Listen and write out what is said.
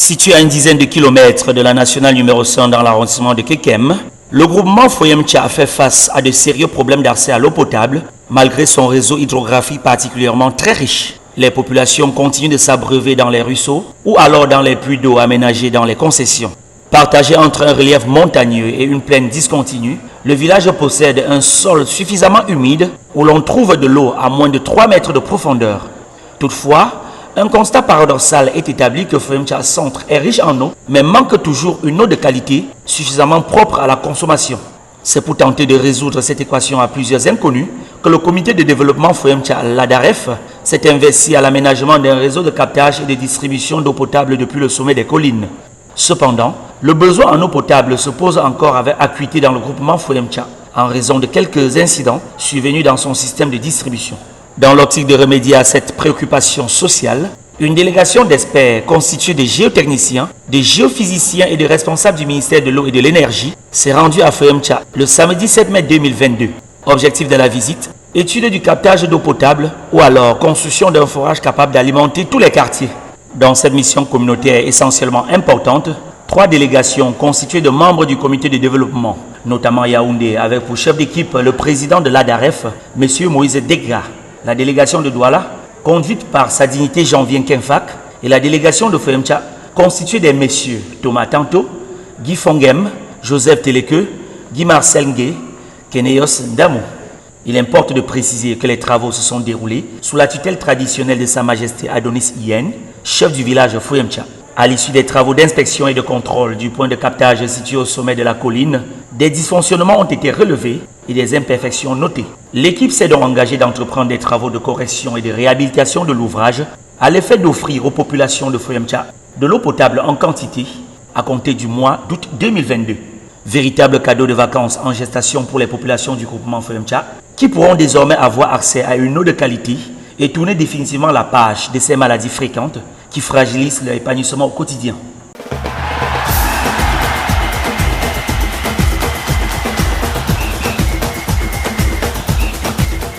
Situé à une dizaine de kilomètres de la nationale numéro 100 dans l'arrondissement de Kekem, le groupement Foyemtcha a fait face à de sérieux problèmes d'accès à l'eau potable, malgré son réseau hydrographique particulièrement très riche. Les populations continuent de s'abreuver dans les ruisseaux ou alors dans les puits d'eau aménagés dans les concessions. Partagé entre un relief montagneux et une plaine discontinue, le village possède un sol suffisamment humide où l'on trouve de l'eau à moins de 3 mètres de profondeur. Toutefois, un constat paradoxal est établi que Foyemtcha Centre est riche en eau, mais manque toujours une eau de qualité suffisamment propre à la consommation. C'est pour tenter de résoudre cette équation à plusieurs inconnus que le comité de développement Foyemtcha Ladaref s'est investi à l'aménagement d'un réseau de captage et de distribution d'eau potable depuis le sommet des collines. Cependant, le besoin en eau potable se pose encore avec acuité dans le groupement Foyemtcha en raison de quelques incidents survenus dans son système de distribution. Dans l'optique de remédier à cette préoccupation sociale, une délégation d'experts constituée de géotechniciens, de géophysiciens et de responsables du ministère de l'eau et de l'énergie s'est rendue à Foyemtcha le samedi 7 mai 2022. Objectif de la visite, étude du captage d'eau potable ou alors construction d'un forage capable d'alimenter tous les quartiers. Dans cette mission communautaire essentiellement importante, 3 délégations constituées de membres du comité de développement, notamment Yaoundé, avec pour chef d'équipe le président de l'ADAREF, M. Moïse Degra. La délégation de Douala, conduite par sa dignité Janvier Kenfak, et la délégation de Foyemtcha, constituée des messieurs Thomas Tanto, Guy Fongem, Joseph Teleke, Guy Marcel Ngué, Keneos Ndamou. Il importe de préciser que les travaux se sont déroulés sous la tutelle traditionnelle de Sa Majesté Adonis Ien, chef du village Foyemtcha. À l'issue des travaux d'inspection et de contrôle du point de captage situé au sommet de la colline, des dysfonctionnements ont été relevés et des imperfections notées. L'équipe s'est donc engagée d'entreprendre des travaux de correction et de réhabilitation de l'ouvrage à l'effet d'offrir aux populations de Foyemtcha de l'eau potable en quantité à compter du mois d'août 2022. Véritable cadeau de vacances en gestation pour les populations du groupement Foyemtcha qui pourront désormais avoir accès à une eau de qualité et tourner définitivement la page de ces maladies fréquentes qui fragilisent leur épanouissement au quotidien.